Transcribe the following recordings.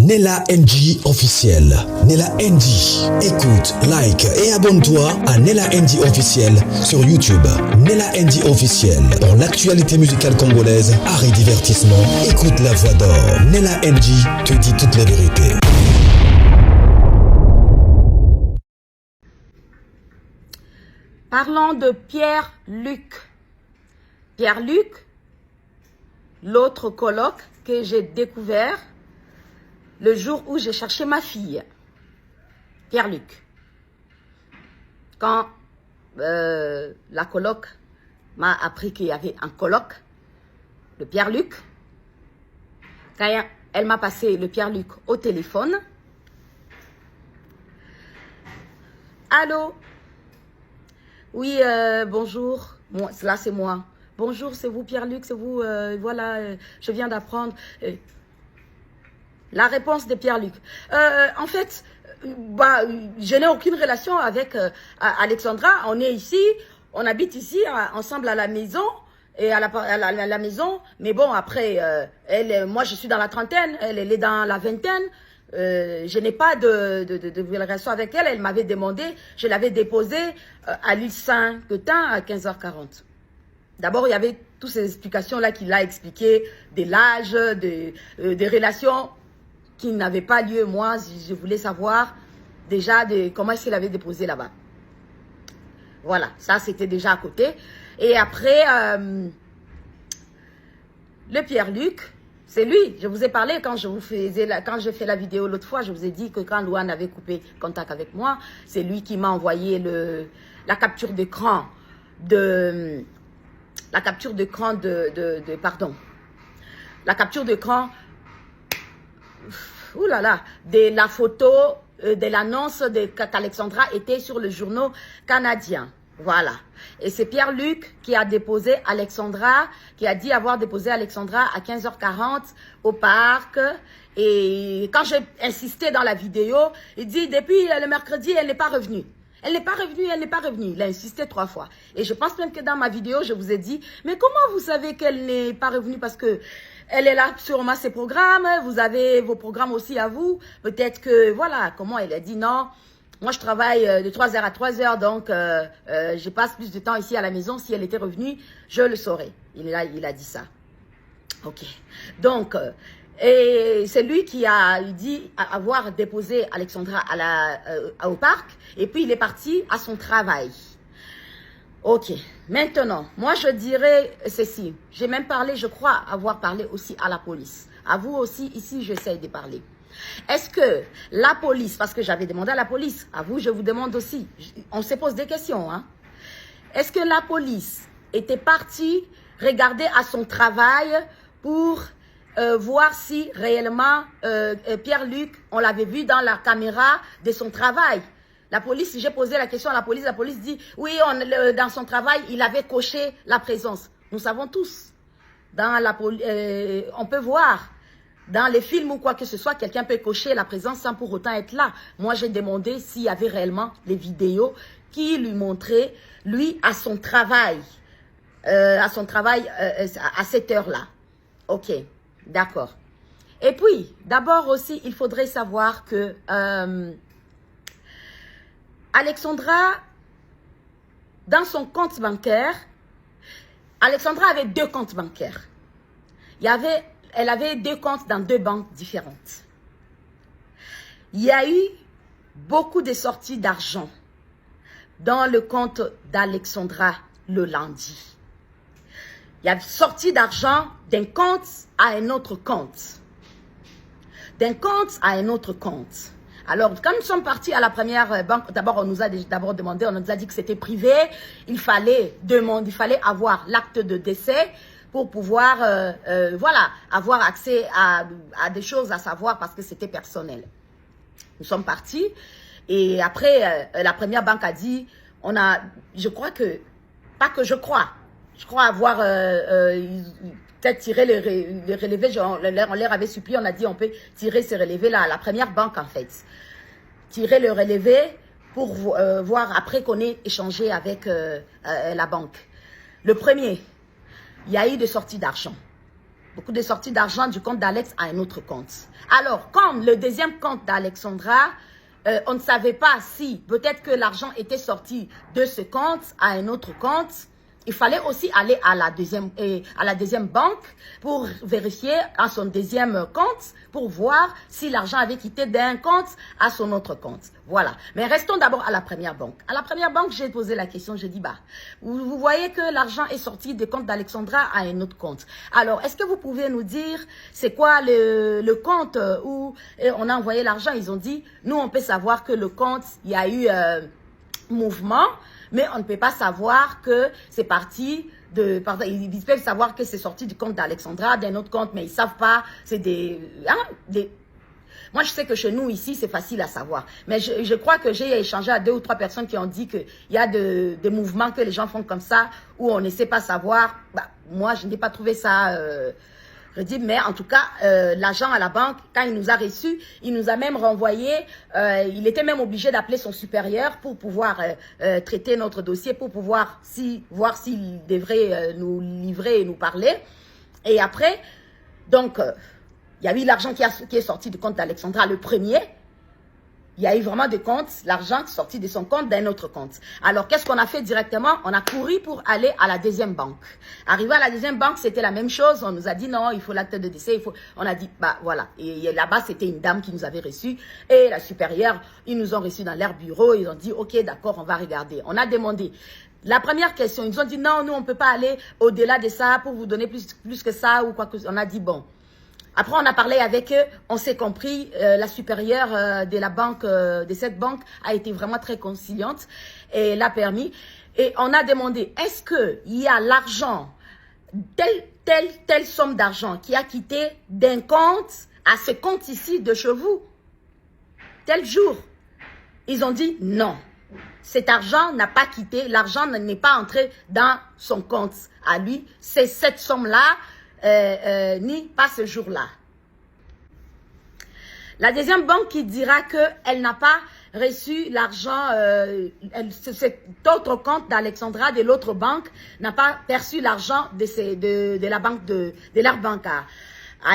Nella NG officiel. Nella NG. Écoute, like et abonne-toi à Nella NG officiel sur YouTube. Nella NG officiel. Pour l'actualité musicale congolaise, art et divertissement, écoute la voix d'or. Nella NG te dit toute la vérité. Parlons de Pierre-Luc. Pierre-Luc, l'autre coloc que j'ai découvert le jour où j'ai cherché ma fille. Pierre-Luc. Quand la coloc m'a appris qu'il y avait un coloc, le Pierre-Luc, quand elle m'a passé le Pierre-Luc au téléphone. Allô? Oui, bonjour. Moi, là, c'est moi. Bonjour, c'est vous, Pierre-Luc, c'est vous. Voilà, je viens d'apprendre. La réponse de Pierre-Luc. En fait, je n'ai aucune relation avec Alexandra. On est ici, on habite ici, ensemble à la maison. Et à la maison. Mais bon, après, moi, je suis dans la trentaine. Elle est dans la vingtaine. Je n'ai pas de relation avec elle. Elle m'avait demandé, je l'avais déposée à l'île Saint-Quentin à 15h40. D'abord, il y avait toutes ces explications-là qu'il a expliquées, de l'âge, des relations qui n'avaient pas lieu. Moi, je voulais savoir déjà comment est-ce qu'elle avait déposé là-bas. Voilà, ça c'était déjà à côté. Et après, le Pierre-Luc, c'est lui, je vous ai parlé quand j'ai fait la vidéo l'autre fois, je vous ai dit que quand Louane avait coupé contact avec moi, c'est lui qui m'a envoyé la capture d'écran de la photo de l'annonce qu'Alexandra était sur le journal canadien. Voilà. Et c'est Pierre-Luc qui a déposé Alexandra, qui a dit avoir déposé Alexandra à 15h40 au parc. Et quand j'ai insisté dans la vidéo, il dit depuis le mercredi, elle n'est pas revenue. Elle n'est pas revenue, elle n'est pas revenue. Il a insisté 3 fois. Et je pense même que dans ma vidéo, je vous ai dit, mais comment vous savez qu'elle n'est pas revenue? Parce que elle est là sûrement ses programmes, vous avez vos programmes aussi à vous. Peut-être que, voilà, comment elle a dit non. Moi, je travaille de 3h à 3h, donc je passe plus de temps ici à la maison. Si elle était revenue, je le saurais. Il a dit ça. Ok. Donc, et c'est lui qui a dit avoir déposé Alexandra au parc. Et puis, il est parti à son travail. Ok. Maintenant, moi, je dirais ceci. J'ai même parlé, je crois avoir parlé aussi à la police. À vous aussi, ici, j'essaie de parler. Est-ce que la police, parce que j'avais demandé à la police, à vous je vous demande aussi, on se pose des questions, hein? Est-ce que la police était partie regarder à son travail pour voir si réellement Pierre-Luc, on l'avait vu dans la caméra de son travail? La police, j'ai posé la question à la police dit, oui, dans son travail, il avait coché la présence. Nous savons tous, on peut voir. Dans les films ou quoi que ce soit, quelqu'un peut cocher la présence sans pour autant être là. Moi, j'ai demandé s'il y avait réellement les vidéos qui lui montraient, lui, à son travail à cette heure-là. Ok, d'accord. Et puis, d'abord aussi, il faudrait savoir que Alexandra, dans son compte bancaire, Alexandra avait 2 comptes bancaires. Elle avait 2 comptes dans 2 banques différentes. Il y a eu beaucoup de sorties d'argent dans le compte d'Alexandra le lundi. Il y a sorti d'argent d'un compte à un autre compte. D'un compte à un autre compte. Alors, quand nous sommes partis à la première banque, d'abord, on nous a demandé, on nous a dit que c'était privé. Il fallait avoir l'acte de décès pour pouvoir, voilà, avoir accès à des choses à savoir parce que c'était personnel. Nous sommes partis et après, la première banque a dit, je crois avoir peut-être tiré les relevés, on leur avait supplié, on a dit on peut tirer ces relevés-là, la première banque en fait. Tirer le relevé pour voir après qu'on ait échangé avec la banque. Le premier, il y a eu des sorties d'argent. Beaucoup de sorties d'argent du compte d'Alex à un autre compte. Alors, comme le deuxième compte d'Alexandra, on ne savait pas si peut-être que l'argent était sorti de ce compte à un autre compte. Il fallait aussi aller à la deuxième banque pour vérifier à son deuxième compte pour voir si l'argent avait quitté d'un compte à son autre compte. Voilà. Mais restons d'abord à la première banque. À la première banque, j'ai posé la question, j'ai dit, bah, vous voyez que l'argent est sorti du compte d'Alexandra à un autre compte. Alors, est-ce que vous pouvez nous dire c'est quoi le compte où on a envoyé l'argent? Ils ont dit, nous, on peut savoir que le compte, il y a eu mouvement, mais on ne peut pas savoir que c'est parti de... Ils peuvent savoir que c'est sorti du compte d'Alexandra, d'un autre compte, mais ils ne savent pas. C'est Moi, je sais que chez nous, ici, c'est facile à savoir. Mais je crois que j'ai échangé à 2 ou 3 personnes qui ont dit qu'il y a des mouvements que les gens font comme ça, où on ne sait pas savoir. Bah, moi, je n'ai pas trouvé ça... mais en tout cas, l'agent à la banque, quand il nous a reçus, il nous a même renvoyé, il était même obligé d'appeler son supérieur pour pouvoir traiter notre dossier, pour pouvoir voir s'il devrait nous livrer et nous parler. Et après, donc, il y a eu l'argent qui est sorti du compte d'Alexandra, le premier. Il y a eu vraiment des comptes, l'argent sorti de son compte d'un autre compte. Alors, qu'est-ce qu'on a fait directement? On a couru pour aller à la deuxième banque. Arrivé à la deuxième banque, c'était la même chose. On nous a dit non, il faut l'acte de décès. On a dit, bah voilà. Et là-bas, c'était une dame qui nous avait reçus. Et la supérieure, ils nous ont reçus dans leur bureau. Ils ont dit, ok, d'accord, on va regarder. On a demandé. La première question, ils nous ont dit non, nous, on ne peut pas aller au-delà de ça pour vous donner plus que ça ou quoi que ce soit. On a dit, bon. Après, on a parlé avec eux, on s'est compris, la supérieure de la banque, de cette banque, a été vraiment très conciliante et l'a permis. Et on a demandé, est-ce qu'il y a l'argent, telle somme d'argent qui a quitté d'un compte à ce compte ici de chez vous, tel jour? Ils ont dit non. Cet argent n'a pas quitté, l'argent n'est pas entré dans son compte à lui. C'est cette somme-là. Ni pas ce jour-là. La deuxième banque qui dira qu'elle n'a pas reçu l'argent, cet autre compte d'Alexandra, de l'autre banque, n'a pas perçu l'argent de la banque de leur banque à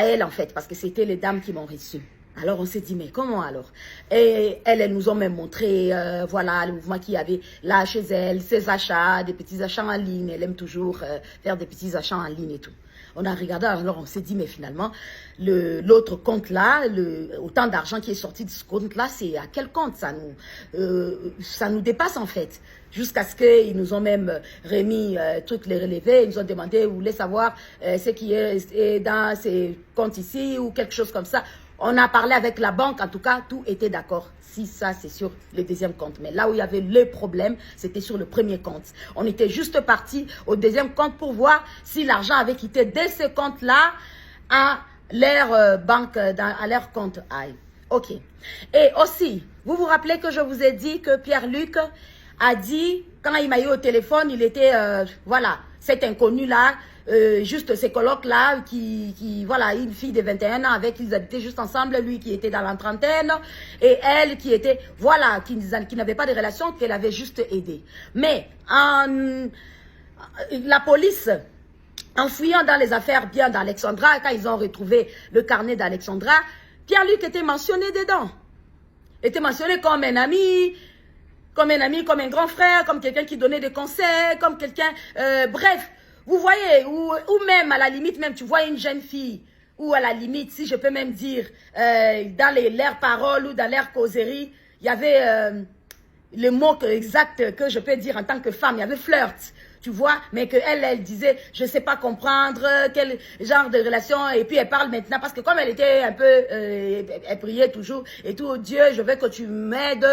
elle en fait, parce que c'était les dames qui m'ont reçu. Alors on s'est dit, mais comment alors? Et elles nous ont même montré, voilà, le mouvement qu'il y avait là chez elle, ses achats, des petits achats en ligne. Elle aime toujours faire des petits achats en ligne et tout. On a regardé, alors on s'est dit, mais finalement, l'autre compte là, autant d'argent qui est sorti de ce compte là, c'est à quel compte? Ça nous dépasse en fait. Jusqu'à ce qu'ils nous ont même remis toutes les relevés, ils nous ont demandé, vous voulez savoir ce qui est dans ces comptes ici ou quelque chose comme ça. On a parlé avec la banque, en tout cas, tout était d'accord. Si ça, c'est sur le deuxième compte. Mais là où il y avait le problème, c'était sur le premier compte. On était juste parti au deuxième compte pour voir si l'argent avait quitté de ce compte-là à leur banque, à leur compte. Aïe. OK. Et aussi, vous vous rappelez que je vous ai dit que Pierre-Luc a dit, quand il m'a eu au téléphone, il était, voilà, cet inconnu-là, juste ces colocs-là, voilà, une fille de 21 ans avec qui ils habitaient juste ensemble, lui qui était dans la trentaine, et elle qui était, voilà, qui n'avait pas de relation, qu'elle avait juste aidé. Mais, la police, en fouillant dans les affaires bien d'Alexandra, quand ils ont retrouvé le carnet d'Alexandra, Pierre-Luc était mentionné dedans. Était mentionné comme un ami, comme un grand frère, comme quelqu'un qui donnait des conseils, comme quelqu'un, bref. Vous voyez, ou même à la limite, même tu vois une jeune fille, ou à la limite, si je peux même dire, dans leurs paroles ou dans leurs causeries, il y avait le mot exact que je peux dire en tant que femme, il y avait flirt, tu vois, mais elle disait, je ne sais pas comprendre quel genre de relation, et puis elle parle maintenant, parce que comme elle était un peu, elle priait toujours, et tout, Dieu, je veux que tu m'aides,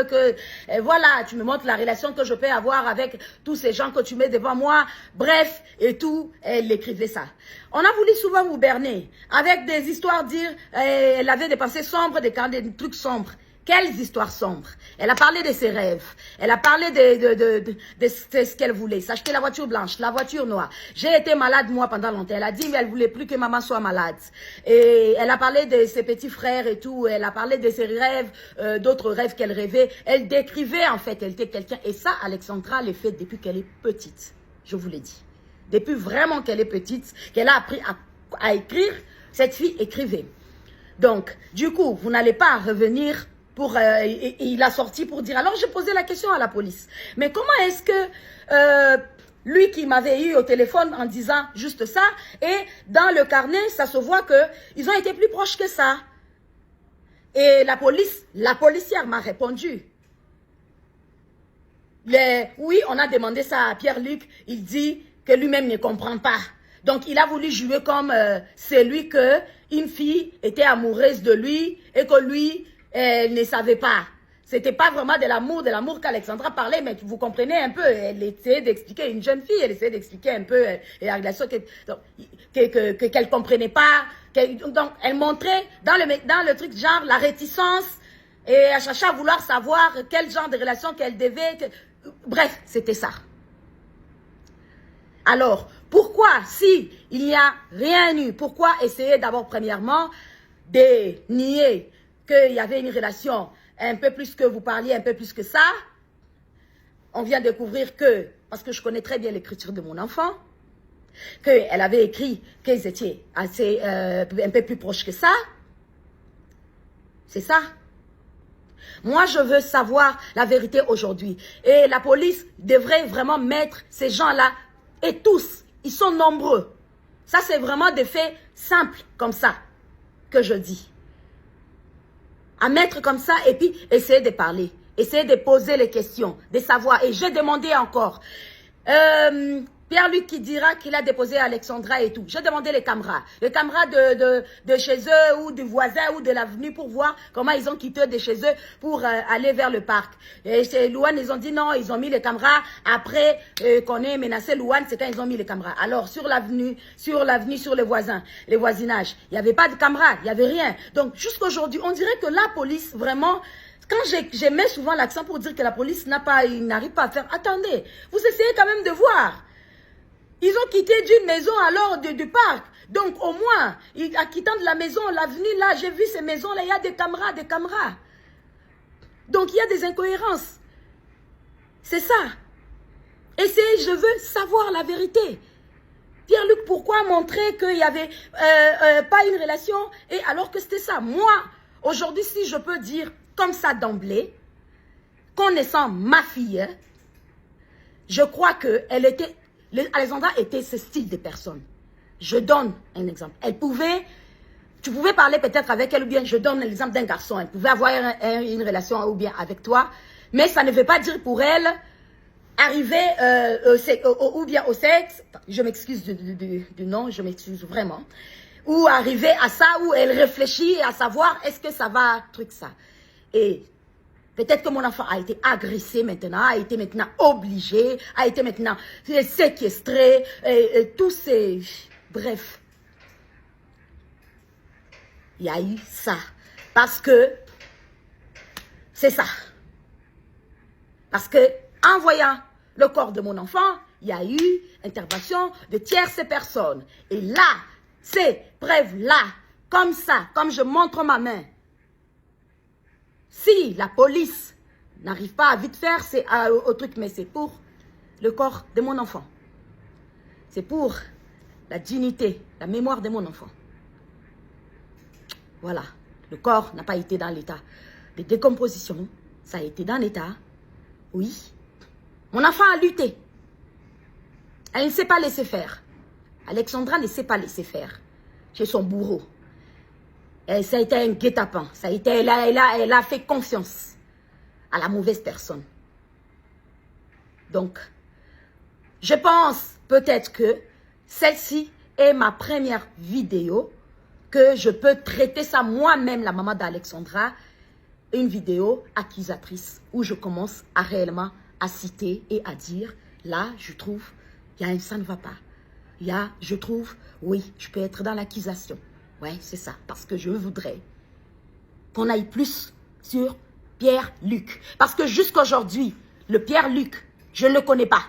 voilà, tu me montres la relation que je peux avoir avec tous ces gens que tu mets devant moi, bref, et tout, elle écrivait ça. On a voulu souvent vous berner, avec des histoires dire, elle avait des pensées sombres, des trucs sombres. Quelles histoires sombres. Elle a parlé de ses rêves. Elle a parlé de ce qu'elle voulait. S'acheter la voiture blanche, la voiture noire. J'ai été malade, moi, pendant longtemps. Elle a dit, mais elle voulait plus que maman soit malade. Et elle a parlé de ses petits frères et tout. Elle a parlé de ses rêves, d'autres rêves qu'elle rêvait. Elle décrivait, en fait, elle était quelqu'un. Et ça, Alexandra le fait depuis qu'elle est petite. Je vous l'ai dit. Depuis vraiment qu'elle est petite, qu'elle a appris à à écrire, cette fille écrivait. Donc, du coup, vous n'allez pas revenir pour... et il a sorti pour dire... Alors, j'ai posé la question à la police. Mais comment est-ce que... lui qui m'avait eu au téléphone en disant juste ça, et dans le carnet, ça se voit qu'ils ont été plus proches que ça. Et la policière m'a répondu. Oui, on a demandé ça à Pierre-Luc. Il dit que lui-même ne comprend pas. Donc, il a voulu jouer comme celui que une fille était amoureuse de lui et que lui ne savait pas. C'était pas vraiment de l'amour qu'Alexandra parlait, mais vous comprenez un peu. Elle essayait d'expliquer, une jeune fille, elle essayait d'expliquer un peu la relation qu'elle comprenait pas. Donc, elle montrait dans le truc genre la réticence et elle cherchait à vouloir savoir quel genre de relation qu'elle devait... Bref, c'était ça. Alors, pourquoi, si il n'y a rien eu, pourquoi essayer d'abord, premièrement, de nier qu'il y avait une relation un peu plus que vous parliez, un peu plus que ça? On vient découvrir que, parce que je connais très bien l'écriture de mon enfant, qu'elle avait écrit qu'ils étaient assez, un peu plus proches que ça. C'est ça. Moi, je veux savoir la vérité aujourd'hui. Et la police devrait vraiment mettre ces gens-là, et tous, ils sont nombreux. Ça, c'est vraiment des faits simples comme ça que je dis. À mettre comme ça et puis essayer de parler. Essayer de poser les questions, de savoir. Et j'ai demandé encore. Pierre-Luc qui dira qu'il a déposé Alexandra et tout. J'ai demandé les caméras. Les caméras de chez eux ou du voisin ou de l'avenue pour voir comment ils ont quitté de chez eux pour aller vers le parc. Et chez Louane, ils ont dit non, ils ont mis les caméras. Après qu'on ait menacé Louane, c'est quand ils ont mis les caméras. Alors, sur l'avenue, sur les voisins, les voisinages, il n'y avait pas de caméras, il n'y avait rien. Donc, jusqu'aujourd'hui, on dirait que la police, vraiment... Quand je mets souvent l'accent pour dire que la police n'arrive pas à faire... Attendez, vous essayez quand même de voir. Ils ont quitté d'une maison alors du parc. Donc au moins, en quittant de la maison, l'avenue là, j'ai vu ces maisons-là, il y a des caméras. Donc il y a des incohérences. C'est ça. Je veux savoir la vérité. Pierre-Luc, pourquoi montrer qu'il n'y avait pas une relation et alors que c'était ça? Moi, aujourd'hui, si je peux dire comme ça d'emblée, connaissant ma fille, je crois qu'elle était... Alexandra était ce style de personne. Je donne un exemple. Tu pouvais parler peut-être avec elle ou bien je donne l'exemple d'un garçon. Elle pouvait avoir une relation ou bien avec toi. Mais ça ne veut pas dire pour elle arriver ou bien au sexe. Je m'excuse du nom, je m'excuse vraiment. Ou arriver à ça où elle réfléchit à savoir est-ce que ça va, truc ça. Et peut-être que mon enfant a été agressé maintenant, a été maintenant obligé, a été maintenant séquestré, et tous ces... Bref. Il y a eu ça. Parce que c'est ça. Parce que en voyant le corps de mon enfant, il y a eu intervention de tierces personnes. Et là, ces preuves-là, comme ça, comme je montre ma main, si la police n'arrive pas à vite faire, c'est au truc, mais c'est pour le corps de mon enfant. C'est pour la dignité, la mémoire de mon enfant. Voilà. Le corps n'a pas été dans l'état de décomposition. Ça a été dans l'état. Oui. Mon enfant a lutté. Elle ne s'est pas laissée faire. Alexandra ne s'est pas laissée faire chez son bourreau. Et ça a été un guet-apens. Ça a été, elle a fait confiance à la mauvaise personne. Donc, je pense peut-être que celle-ci est ma première vidéo, que je peux traiter ça moi-même, la maman d'Alexandra, une vidéo accusatrice où je commence à réellement à citer et à dire, là, je trouve, ça ne va pas. Je trouve, oui, je peux être dans l'accusation. Ouais, c'est ça. Parce que je voudrais qu'on aille plus sur Pierre-Luc. Parce que jusqu'aujourd'hui, le Pierre-Luc, je ne le connais pas.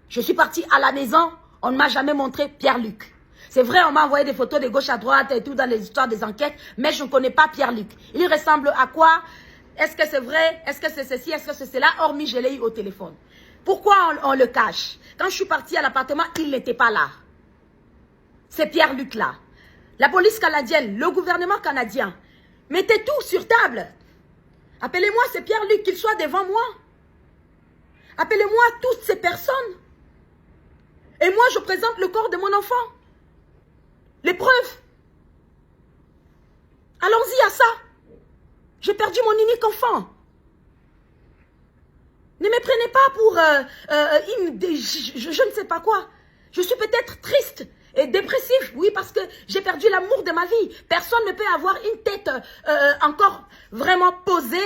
Je suis partie à la maison, on ne m'a jamais montré Pierre-Luc. C'est vrai, on m'a envoyé des photos de gauche à droite et tout dans les histoires des enquêtes, mais je ne connais pas Pierre-Luc. Il ressemble à quoi? Est-ce que c'est vrai? Est-ce que c'est ceci? Est-ce que c'est cela? Hormis, je l'ai eu au téléphone. Pourquoi on le cache? Quand je suis partie à l'appartement, il n'était pas là. ces Pierre-Luc-là. La police canadienne, le gouvernement canadien. Mettez tout sur table. Appelez-moi ces Pierre-Luc, qu'ils soient devant moi. Appelez-moi toutes ces personnes. Et moi, je présente le corps de mon enfant. Les preuves. Allons-y à ça. J'ai perdu mon unique enfant. Ne me prenez pas pour je ne sais pas quoi. Je suis peut-être triste et dépressif, oui, parce que j'ai perdu l'amour de ma vie. Personne ne peut avoir une tête encore vraiment posée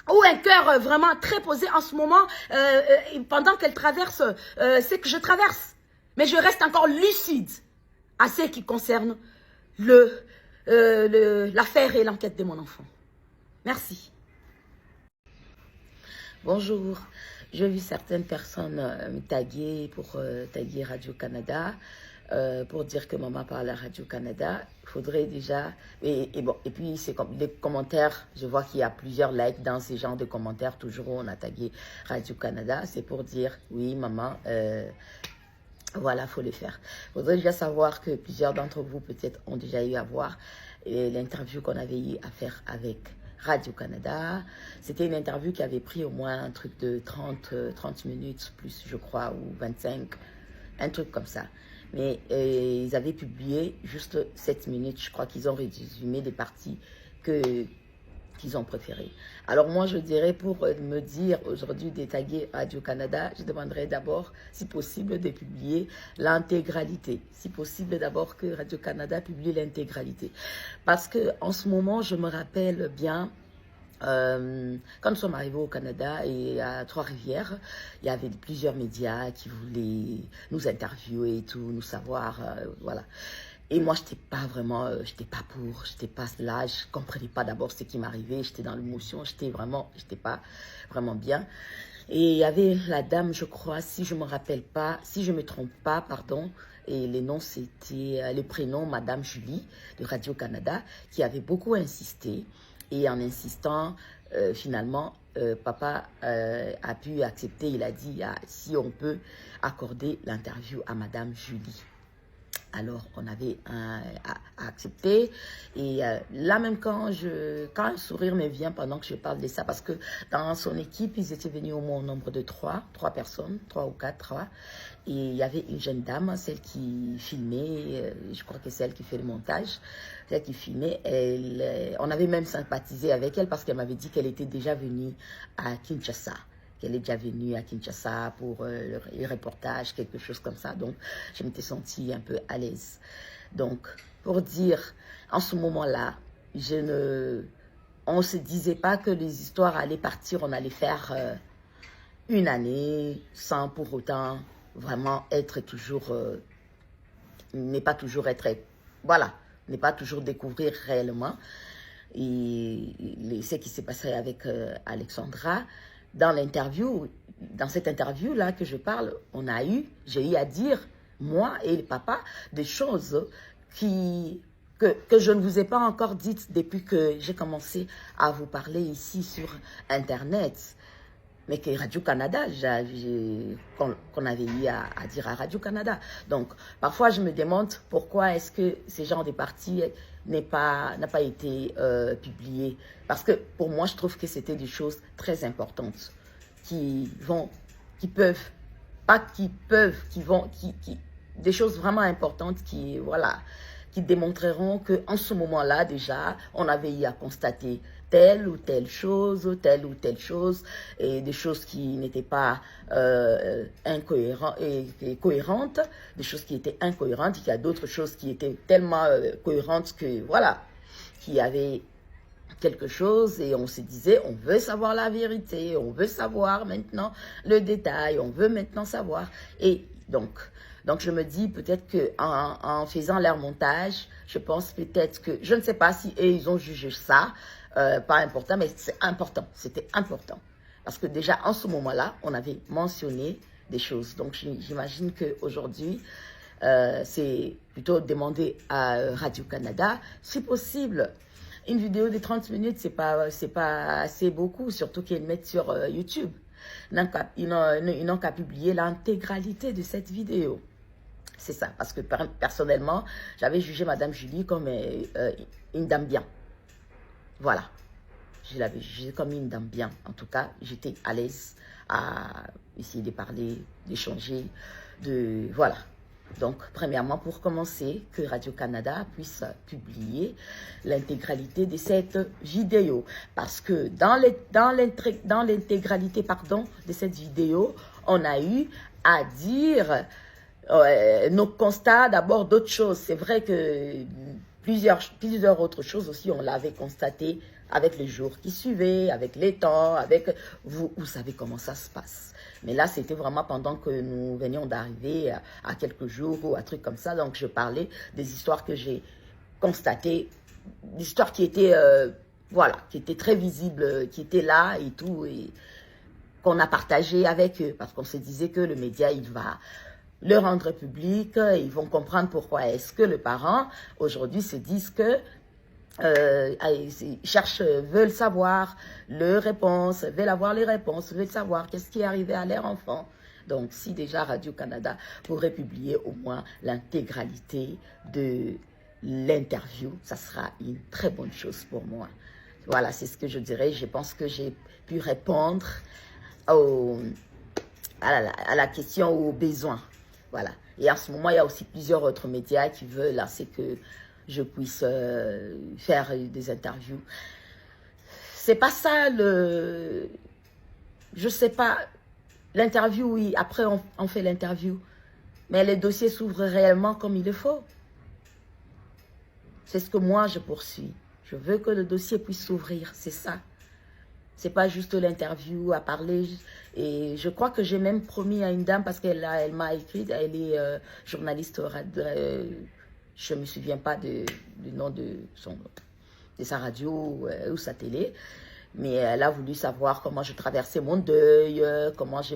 ou un cœur vraiment très posé en ce moment pendant qu'elle traverse ce que je traverse. Mais je reste encore lucide à ce qui concerne l'affaire et l'enquête de mon enfant. Merci. Bonjour, j'ai vu certaines personnes me taguer pour taguer Radio-Canada, pour dire que maman parle à Radio-Canada. Il faudrait déjà... Et puis, c'est comme des commentaires, je vois qu'il y a plusieurs likes dans ces genres de commentaires, toujours où on a tagué Radio-Canada. C'est pour dire, oui, maman, voilà, il faut le faire. Il faudrait déjà savoir que plusieurs d'entre vous, peut-être, ont déjà eu à voir l'interview qu'on avait eu à faire avec Radio-Canada. C'était une interview qui avait pris au moins un truc de 30 minutes, plus je crois, ou 25, un truc comme ça. Mais ils avaient publié juste 7 minutes, je crois qu'ils ont résumé des parties qu'ils ont préférées. Alors moi, je dirais, pour me dire aujourd'hui de taguer Radio-Canada, je demanderais d'abord, si possible, de publier l'intégralité. Si possible, d'abord que Radio-Canada publie l'intégralité. Parce que en ce moment, je me rappelle bien, quand nous sommes arrivés au Canada et à Trois-Rivières, il y avait plusieurs médias qui voulaient nous interviewer et tout, nous savoir, voilà. Et moi, j'étais pas vraiment, j'étais pas là, je comprenais pas d'abord ce qui m'arrivait, j'étais dans l'émotion, j'étais pas vraiment bien. Et il y avait la dame, je crois, si je me trompe pas, pardon, et les noms c'était, le prénom, Madame Julie de Radio-Canada, qui avait beaucoup insisté. Et en insistant, finalement, papa a pu accepter, il a dit, si on peut accorder l'interview à Madame Julie. Alors, on avait accepté. Et là, même quand un sourire me vient pendant que je parle de ça, parce que dans son équipe, ils étaient venus au moins au nombre de trois personnes, 3 ou 4. Et il y avait une jeune dame, celle qui filmait, je crois que c'est elle qui fait le montage, celle qui filmait. On avait même sympathisé avec elle parce qu'elle m'avait dit qu'elle était déjà venue à Kinshasa. Qu'elle est déjà venue à Kinshasa pour le reportage, quelque chose comme ça. Donc, je m'étais sentie un peu à l'aise. Donc, pour dire, en ce moment-là, on ne se disait pas que les histoires allaient partir, on allait faire une année sans pour autant vraiment être toujours, ne pas toujours être, voilà, ne pas toujours découvrir réellement. Et ce qui s'est passé avec Alexandra, dans cette interview-là que je parle, j'ai eu à dire, moi et le papa, des choses que je ne vous ai pas encore dites depuis que j'ai commencé à vous parler ici sur Internet. Mais que Radio-Canada, qu'on avait eu à dire à Radio-Canada. Donc, parfois, je me demande pourquoi est-ce que ces genres de parties n'a pas été publié. Parce que pour moi, je trouve que c'était des choses très importantes des choses vraiment importantes qui démontreront qu'en ce moment-là, déjà, on avait eu à constater telle ou telle chose, et des choses qui n'étaient pas cohérentes, des choses qui étaient incohérentes, il y a d'autres choses qui étaient tellement cohérentes que, voilà, qui avaient quelque chose, et on se disait, on veut savoir la vérité, on veut savoir maintenant le détail, on veut maintenant savoir. Et donc je me dis peut-être qu'en faisant leur montage, je pense peut-être que, je ne sais pas si eux, ils ont jugé ça, pas important, mais c'est important, c'était important. Parce que déjà, en ce moment-là, on avait mentionné des choses. Donc, j'imagine qu'aujourd'hui, c'est plutôt demander à Radio-Canada, si possible. Une vidéo de 30 minutes, c'est pas assez beaucoup, surtout qu'ils mettent sur YouTube. Ils n'ont qu'à publier l'intégralité de cette vidéo. C'est ça, parce que personnellement, j'avais jugé Madame Julie comme une dame bien. Voilà. Je l'avais jugée comme une dame bien. En tout cas, j'étais à l'aise à essayer de parler, d'échanger, voilà. Donc, premièrement, pour commencer, que Radio-Canada puisse publier l'intégralité de cette vidéo. Parce que dans l'intégralité, de cette vidéo, on a eu à dire nos constats, d'abord d'autres choses. C'est vrai que plusieurs autres choses aussi, on l'avait constaté avec les jours qui suivaient, avec les temps, avec vous savez comment ça se passe. Mais là, c'était vraiment pendant que nous venions d'arriver à quelques jours ou à trucs comme ça. Donc, je parlais des histoires que j'ai constatées, des histoires qui étaient, voilà, qui étaient très visibles, qui étaient là et tout, et qu'on a partagé avec eux. Parce qu'on se disait que le média, il va le rendre public, ils vont comprendre pourquoi est-ce que les parents, aujourd'hui, se disent que veulent savoir leurs réponses, veulent avoir les réponses, veulent savoir qu'est-ce qui est arrivé à leur enfant. Donc, si déjà Radio-Canada pourrait publier au moins l'intégralité de l'interview, ça sera une très bonne chose pour moi. Voilà, c'est ce que je dirais. Je pense que j'ai pu répondre à la question, aux besoins. Voilà. Et en ce moment, il y a aussi plusieurs autres médias qui veulent assez que je puisse faire des interviews. C'est pas ça je sais pas, l'interview, oui, après on fait l'interview, mais les dossiers s'ouvrent réellement comme il le faut. C'est ce que moi je poursuis. Je veux que le dossier puisse s'ouvrir, c'est ça. C'est pas juste l'interview à parler. Et je crois que j'ai même promis à une dame, parce qu'elle m'a écrit, elle est journaliste je ne me souviens pas du nom de sa radio ou sa télé, mais elle a voulu savoir comment je traversais mon deuil, comment je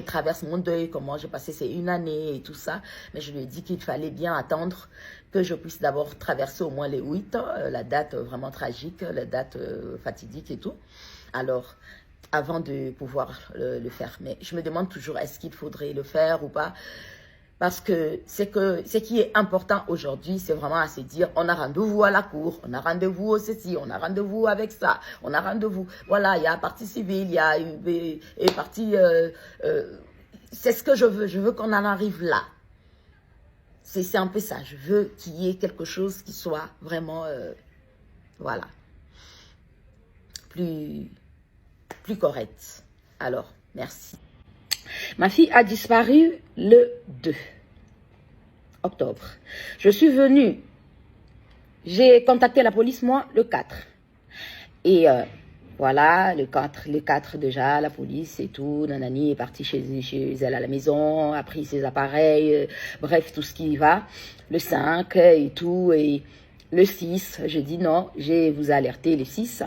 traverse mon deuil, comment j'ai passé ces une année et tout ça. Mais je lui ai dit qu'il fallait bien attendre que je puisse d'abord traverser au moins les 8 ans, la date vraiment tragique, la date fatidique et tout. Alors, avant de pouvoir le faire. Mais je me demande toujours, est-ce qu'il faudrait le faire ou pas? Parce que ce qui est important aujourd'hui, c'est vraiment à se dire, on a rendez-vous à la cour, on a rendez-vous au ceci, on a rendez-vous avec ça, on a rendez-vous. Voilà, il y a partie civile, il y a une partie... c'est ce que je veux. Je veux qu'on en arrive là. C'est un peu ça. Je veux qu'il y ait quelque chose qui soit vraiment... voilà. Plus correct. Alors, merci. Ma fille a disparu le 2 octobre. Je suis venue, j'ai contacté la police, moi, le 4. Et voilà, le 4 déjà, la police et tout, Nanani est partie chez elle à la maison, a pris ses appareils, bref, tout ce qui va. Le 5 et tout, et le 6, je dis non, je vais vous alerter le 6,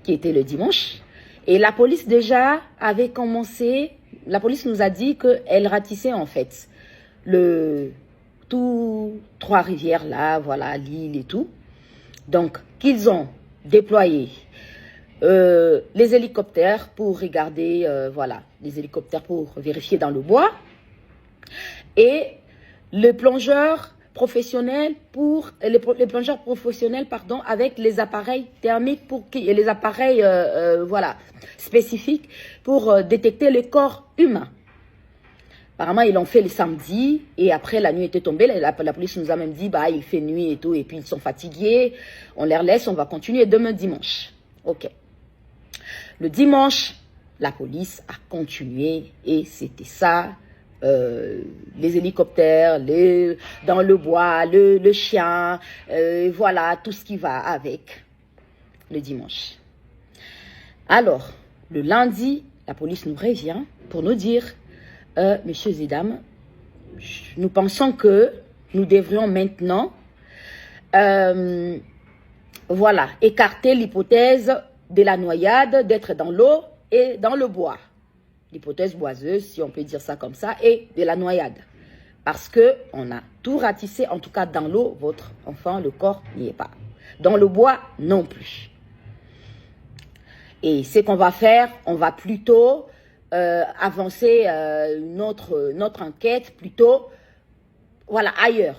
qui était le dimanche. Et la police déjà avait commencé... La police nous a dit qu'elle ratissait en fait Trois-Rivières là, voilà, l'île et tout. Donc, qu'ils ont déployé les hélicoptères pour regarder, voilà, les hélicoptères pour vérifier dans le bois. Et le plongeur professionnel les plongeurs professionnels, pardon, avec les appareils thermiques et les appareils voilà, spécifiques pour détecter le corps humain. Apparemment, ils l'ont fait le samedi et après la nuit était tombée. La police nous a même dit, bah, il fait nuit et tout, et puis ils sont fatigués. On les laisse, on va continuer demain dimanche. Ok. Le dimanche, la police a continué et c'était ça. Les hélicoptères, dans le bois, le chien, voilà, tout ce qui va avec le dimanche. Alors, le lundi, la police nous revient pour nous dire, messieurs et dames, nous pensons que nous devrions maintenant, voilà, écarter l'hypothèse de la noyade, d'être dans l'eau et dans le bois. L'hypothèse boiseuse, si on peut dire ça comme ça, et de la noyade. Parce qu'on a tout ratissé, en tout cas dans l'eau, votre enfant, le corps n'y est pas. Dans le bois, non plus. Et ce qu'on va faire, on va plutôt avancer notre enquête, plutôt voilà, ailleurs.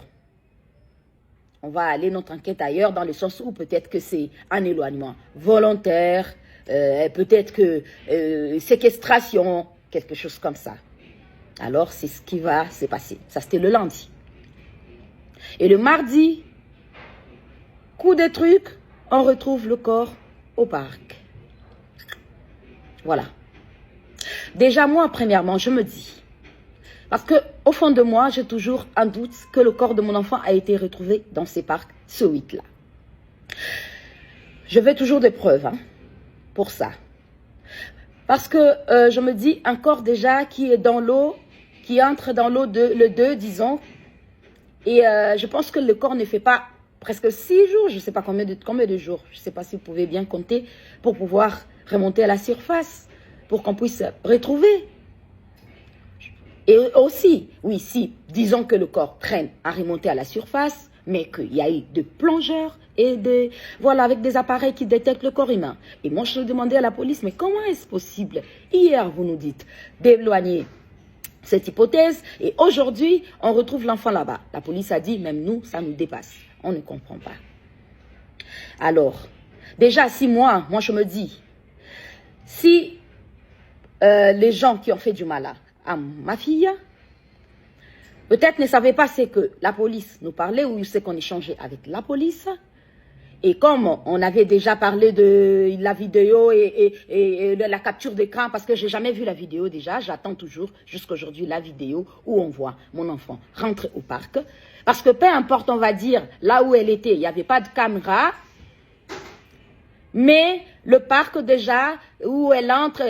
On va aller notre enquête ailleurs dans le sens où peut-être que c'est un éloignement volontaire, peut-être que séquestration, quelque chose comme ça. Alors, c'est ce qui va se passer. Ça, c'était le lundi. Et le mardi, coup de truc, on retrouve le corps au parc. Voilà. Déjà, moi, premièrement, je me dis, parce qu'au fond de moi, j'ai toujours un doute que le corps de mon enfant a été retrouvé dans ces parcs ce week-là. Je veux toujours des preuves pour ça. Parce que je me dis, un corps déjà qui est dans l'eau, qui entre dans l'eau le 2, disons, et je pense que le corps ne fait pas presque 6 jours, je ne sais pas combien de jours, je ne sais pas si vous pouvez bien compter, pour pouvoir remonter à la surface, pour qu'on puisse retrouver. Et aussi, oui, si, disons que le corps traîne à remonter à la surface, mais qu'il y a eu des plongeurs et voilà, avec des appareils qui détectent le corps humain. Et moi, je demandais à la police, mais comment est-ce possible? Hier, vous nous dites d'éloigner cette hypothèse, et aujourd'hui, on retrouve l'enfant là-bas. La police a dit, même nous, ça nous dépasse. On ne comprend pas. Alors, déjà, si moi je me dis, si les gens qui ont fait du mal à ma fille, peut-être ne savaient pas ce que la police nous parlait ou ce qu'on échangeait avec la police. Et comme on avait déjà parlé de la vidéo et de la capture d'écran, parce que je n'ai jamais vu la vidéo déjà, j'attends toujours jusqu'à aujourd'hui la vidéo où on voit mon enfant rentrer au parc. Parce que peu importe, on va dire, là où elle était, il n'y avait pas de caméra. Mais le parc déjà, où elle entre,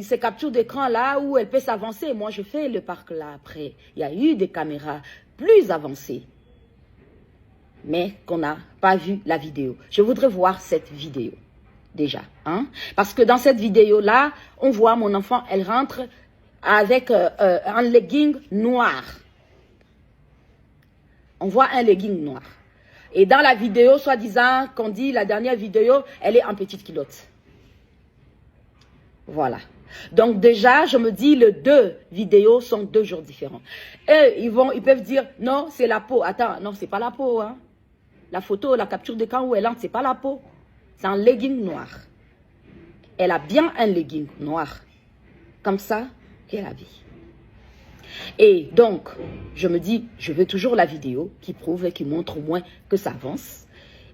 ces captures d'écran là, où elle peut s'avancer. Moi, je fais le parc là après. Il y a eu des caméras plus avancées. Mais qu'on n'a pas vu la vidéo. Je voudrais voir cette vidéo, déjà. Parce que dans cette vidéo-là, on voit mon enfant, elle rentre avec un legging noir. On voit un legging noir. Et dans la vidéo, soi-disant, qu'on dit, la dernière vidéo, elle est en petite culotte. Voilà. Donc déjà, je me dis, les 2 vidéos sont 2 jours différents. Eux, ils peuvent dire, non, c'est la peau. Attends, non, c'est pas la peau. La photo, la capture d'écran où elle entre, c'est pas la peau. C'est un legging noir. Elle a bien un legging noir. Comme ça qu'elle habille. Et donc, je me dis, je veux toujours la vidéo qui prouve et qui montre au moins que ça avance.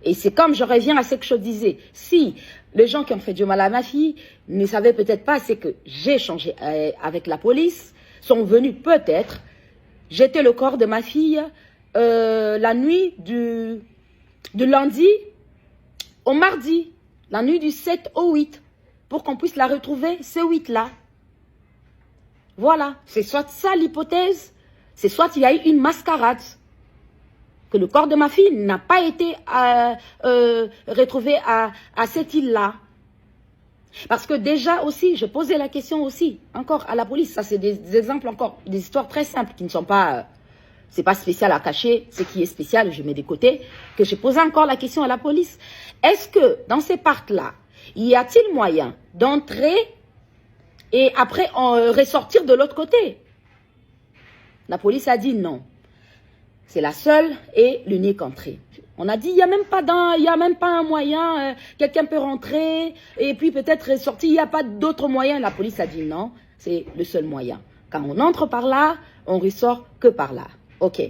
Et c'est comme je reviens à ce que je disais. Si les gens qui ont fait du mal à ma fille ne savaient peut-être pas ce que j'ai échangé avec la police, sont venus peut-être jeter le corps de ma fille la nuit du lundi au mardi, la nuit du 7 au 8, pour qu'on puisse la retrouver ce 8-là. Voilà, c'est soit ça l'hypothèse, c'est soit il y a eu une mascarade, que le corps de ma fille n'a pas été retrouvé à cette île-là. Parce que déjà aussi, je posais la question aussi, encore à la police, ça c'est des exemples encore, des histoires très simples qui ne sont pas, c'est pas spécial à cacher, ce qui est spécial, je mets de côté, que j'ai posé encore la question à la police. Est-ce que dans ces parcs-là, y a-t-il moyen d'entrer et après ressortir de l'autre côté? La police a dit non. C'est la seule et l'unique entrée. On a dit, il n'y a même pas un moyen, quelqu'un peut rentrer et puis peut-être ressortir, il n'y a pas d'autre moyen. La police a dit non, c'est le seul moyen. Quand on entre par là, on ressort que par là. Ok.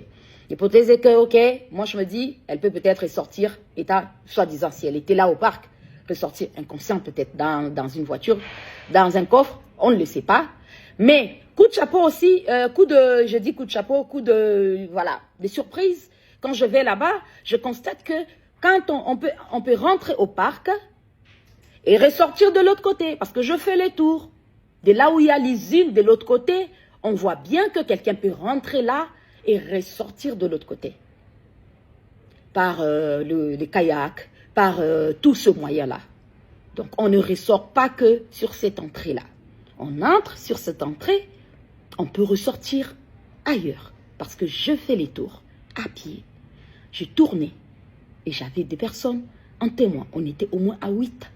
L'hypothèse est que, ok, moi je me dis, elle peut peut-être ressortir, état, soi-disant, si elle était là au parc, ressortir inconsciente peut-être dans une voiture, dans un coffre, on ne le sait pas. Mais coup de chapeau aussi, je dis coup de chapeau, voilà, des surprises. Quand je vais là-bas, je constate que quand on peut rentrer au parc et ressortir de l'autre côté, parce que je fais les tours. De là où il y a l'usine, de l'autre côté, on voit bien que quelqu'un peut rentrer là et ressortir de l'autre côté. Par les kayaks, par tout ce moyen-là. Donc on ne ressort pas que sur cette entrée-là. On entre sur cette entrée, on peut ressortir ailleurs. Parce que je fais les tours à pied. Je tournais et j'avais des personnes en témoin. On était au moins à 8.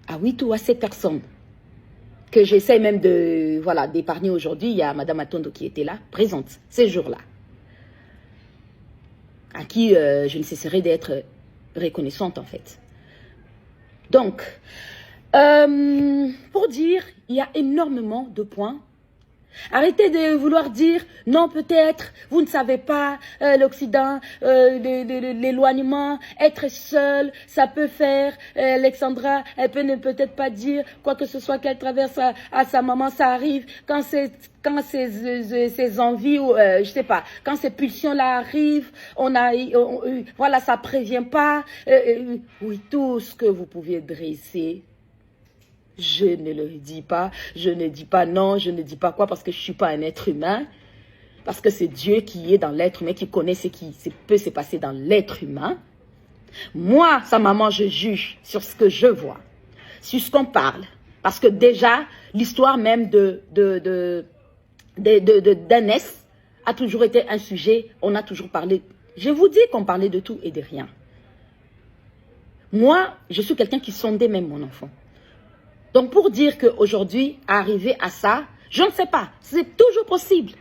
À 8 ou à 7 personnes. que j'essaie même de, voilà, d'épargner aujourd'hui. Il y a Madame Atondo qui était là, présente, ces jours-là, à qui je ne cesserai d'être reconnaissante en fait. Donc, pour dire, il y a énormément de points. Arrêtez de vouloir dire, non peut-être, vous ne savez pas, l'Occident, l'éloignement, être seul, ça peut faire, Alexandra, elle peut ne peut-être pas dire quoi que ce soit qu'elle traverse à sa maman, ça arrive, quand ces envies, ou je sais pas, quand ces pulsions-là arrivent, voilà, ça prévient pas, oui, tout ce que vous pouviez dresser. Je ne le dis pas, je ne dis pas non, je ne dis pas quoi parce que je ne suis pas un être humain. Parce que c'est Dieu qui est dans l'être humain, qui connaît ce qui peut se passer dans l'être humain. Moi, sa maman, je juge sur ce que je vois, sur ce qu'on parle. Parce que déjà, l'histoire même d'Ernest a toujours été un sujet, on a toujours parlé. Je vous dis qu'on parlait de tout et de rien. Moi, je suis quelqu'un qui sondait même mon enfant. Donc, pour dire qu'aujourd'hui, arriver à ça, je ne sais pas. C'est toujours possible.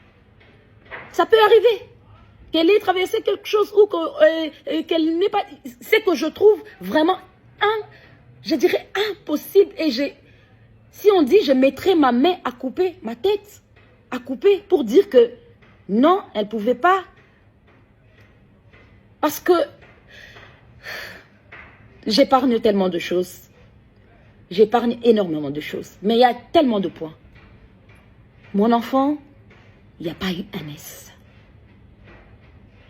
Ça peut arriver. Qu'elle ait traversé quelque chose ou qu'elle n'ait pas... C'est que je trouve vraiment, je dirais impossible. Et si on dit, je mettrais ma main à couper, ma tête à couper pour dire que non, elle ne pouvait pas. Parce que j'épargne tellement de choses. J'épargne énormément de choses. Mais il y a tellement de points. Mon enfant, il n'y a pas eu un S.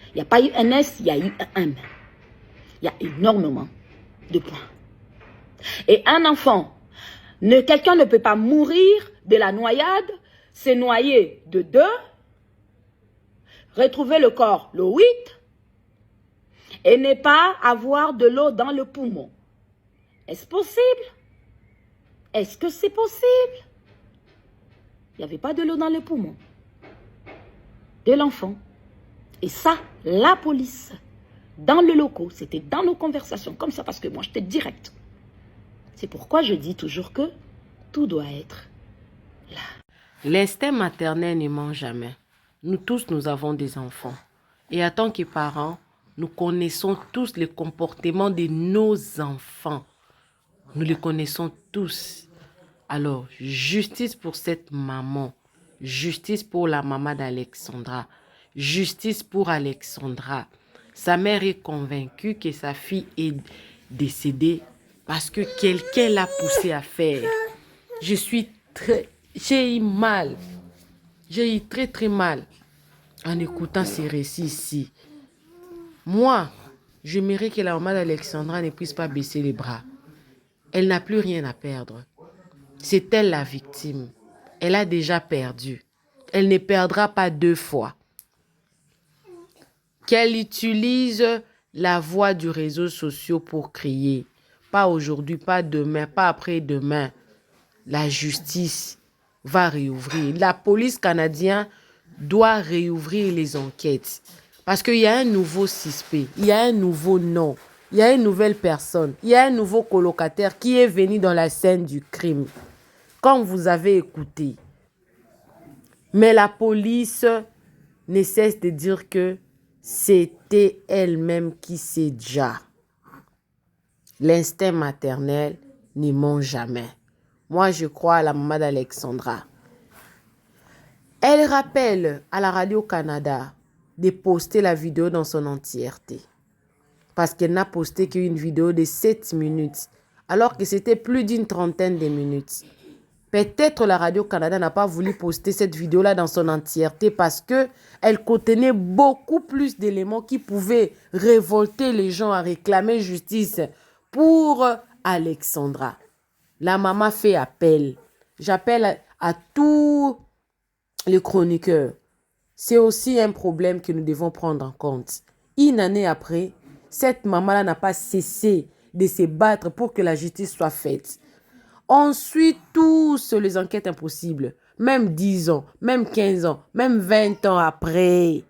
Il n'y a pas eu un S, il y a eu un M. Il y a énormément de points. Et un enfant, quelqu'un ne peut pas mourir de la noyade, se noyer de 2, retrouver le corps le 8, et ne pas avoir de l'eau dans le poumon. Est-ce possible? Est-ce que c'est possible? Il n'y avait pas de l'eau dans le poumon de l'enfant. Et ça, la police, dans le local, c'était dans nos conversations, comme ça, parce que moi, j'étais direct. C'est pourquoi je dis toujours que tout doit être là. L'instinct maternel ne ment jamais. Nous tous, nous avons des enfants. Et en tant que parents, nous connaissons tous les comportements de nos enfants. Nous les connaissons tous. Alors, justice pour cette maman. Justice pour la maman d'Alexandra. Justice pour Alexandra. Sa mère est convaincue que sa fille est décédée parce que quelqu'un l'a poussée à faire. J'ai eu mal. J'ai eu très très mal en écoutant ces récits ici. Moi, j'aimerais que la maman d'Alexandra ne puisse pas baisser les bras. Elle n'a plus rien à perdre. C'est elle la victime. Elle a déjà perdu. Elle ne perdra pas 2 fois. Qu'elle utilise la voix du réseau social pour crier. Pas aujourd'hui, pas demain, pas après-demain. La justice va réouvrir. La police canadienne doit réouvrir les enquêtes. Parce qu'il y a un nouveau suspect, il y a un nouveau nom, il y a une nouvelle personne, il y a un nouveau colocataire qui est venu dans la scène du crime. Comme vous avez écouté. Mais la police ne cesse de dire que c'était elle-même qui sait déjà. L'instinct maternel ne ment jamais. Moi, je crois à la maman d'Alexandra. Elle rappelle à la Radio-Canada de poster la vidéo dans son entièreté. Parce qu'elle n'a posté qu'une vidéo de 7 minutes, alors que c'était plus d'une trentaine de minutes. Peut-être la Radio-Canada n'a pas voulu poster cette vidéo-là dans son entièreté parce qu'elle contenait beaucoup plus d'éléments qui pouvaient révolter les gens à réclamer justice pour Alexandra. La maman fait appel. J'appelle à tous les chroniqueurs. C'est aussi un problème que nous devons prendre en compte. Une année après, cette maman-là n'a pas cessé de se battre pour que la justice soit faite. On suit tous les enquêtes impossibles. Même 10 ans, même 15 ans, même 20 ans après.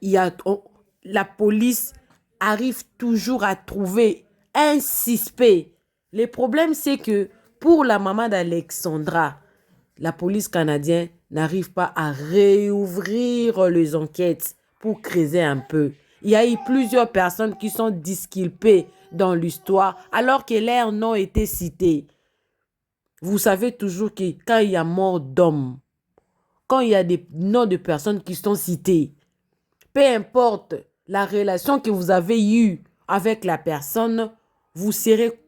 La police arrive toujours à trouver un suspect. Le problème, c'est que Pour la maman d'Alexandra, la police canadienne n'arrive pas à réouvrir les enquêtes pour creuser un peu. Il y a eu plusieurs personnes qui sont disculpées dans l'histoire alors que leurs noms étaient cités. Vous savez toujours que quand il y a mort d'hommes, quand il y a des noms de personnes qui sont cités, peu importe la relation que vous avez eue avec la personne, vous serez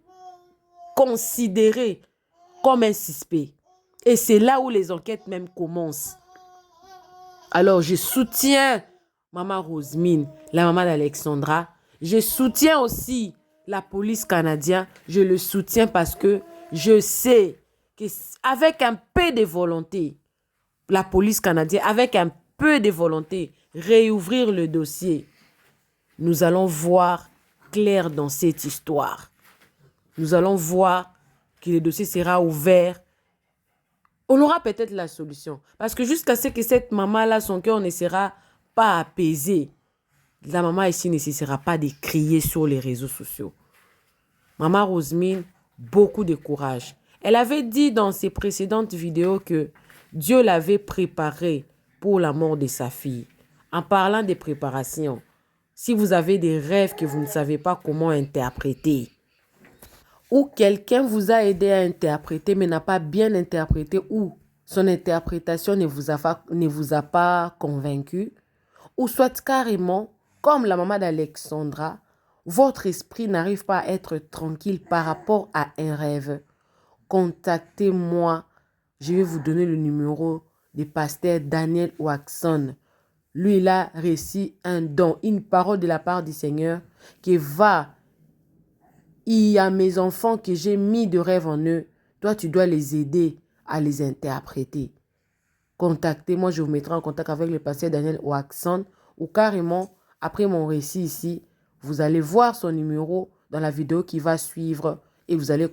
considéré comme un suspect. Et c'est là où les enquêtes même commencent. Alors, je soutiens Maman Rosemine, la maman d'Alexandra. Je soutiens aussi la police canadienne. Je le soutiens parce que je sais qu'avec un peu de volonté, la police canadienne, avec un peu de volonté, réouvrir le dossier, nous allons voir clair dans cette histoire. Nous allons voir que le dossier sera ouvert. On aura peut-être la solution. Parce que jusqu'à ce que cette maman-là, son cœur ne sera pas apaisé, la maman ici ne cessera pas de crier sur les réseaux sociaux. Maman Rosemine, beaucoup de courage. Elle avait dit dans ses précédentes vidéos que Dieu l'avait préparée pour la mort de sa fille. En parlant des préparations, si vous avez des rêves que vous ne savez pas comment interpréter, ou quelqu'un vous a aidé à interpréter mais n'a pas bien interprété, ou son interprétation ne vous a pas convaincu, ou soit carrément, comme la maman d'Alexandra, votre esprit n'arrive pas à être tranquille par rapport à un rêve, contactez-moi. Je vais vous donner le numéro du pasteur Daniel Waxon. Lui, il a reçu un don, une parole de la part du Seigneur qui va. Il y a mes enfants que j'ai mis de rêve en eux. Toi, tu dois les aider à les interpréter. Contactez-moi, je vous mettrai en contact avec le pasteur Daniel Waxon ou carrément, après mon récit ici, vous allez voir son numéro dans la vidéo qui va suivre et vous allez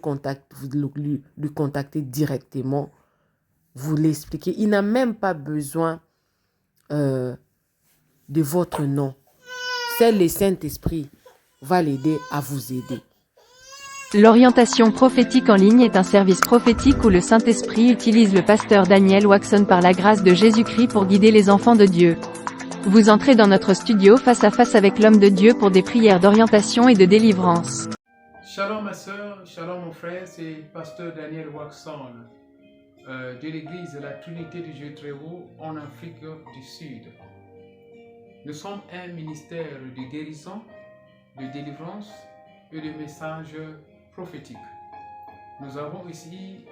lui contacter directement. Vous l'expliquez. Il n'a même pas besoin de votre nom. C'est le Saint-Esprit va l'aider à vous aider. L'orientation prophétique en ligne est un service prophétique où le Saint-Esprit utilise le pasteur Daniel Waxon par la grâce de Jésus-Christ pour guider les enfants de Dieu. Vous entrez dans notre studio face à face avec l'homme de Dieu pour des prières d'orientation et de délivrance. Shalom ma soeur, shalom mon frère, c'est pasteur Daniel Waxon de l'église de la Trinité de Dieu très haut en Afrique du Sud. Nous sommes un ministère de guérison, de délivrance et de messages prophétiques. Nous avons ici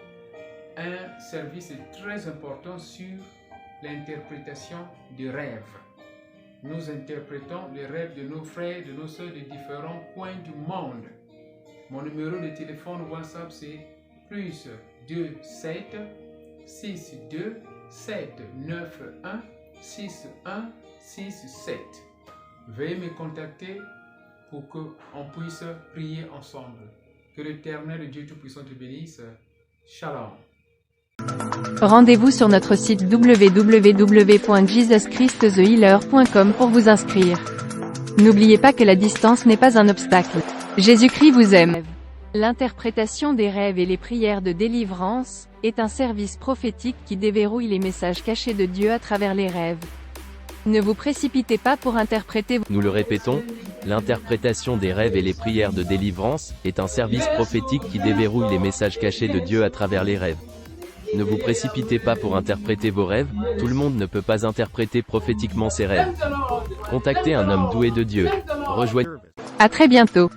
un service très important sur l'interprétation des rêves. Nous interprétons les rêves de nos frères, de nos soeurs de différents coins du monde. Mon numéro de téléphone WhatsApp c'est plus 27 62 791 6167. Veuillez me contacter pour qu'on puisse prier ensemble. Que l'Éternel Dieu Tout-Puissant te bénisse. Shalom. Rendez-vous sur notre site www.jesuschristthehealer.com pour vous inscrire. N'oubliez pas que la distance n'est pas un obstacle. Jésus-Christ vous aime. L'interprétation des rêves et les prières de délivrance est un service prophétique qui déverrouille les messages cachés de Dieu à travers les rêves. Ne vous précipitez pas pour interpréter. Nous le répétons, l'interprétation des rêves et les prières de délivrance est un service prophétique qui déverrouille les messages cachés de Dieu à travers les rêves. Ne vous précipitez pas pour interpréter vos rêves, tout le monde ne peut pas interpréter prophétiquement ses rêves. Contactez un homme doué de Dieu. Rejoignez. À très bientôt.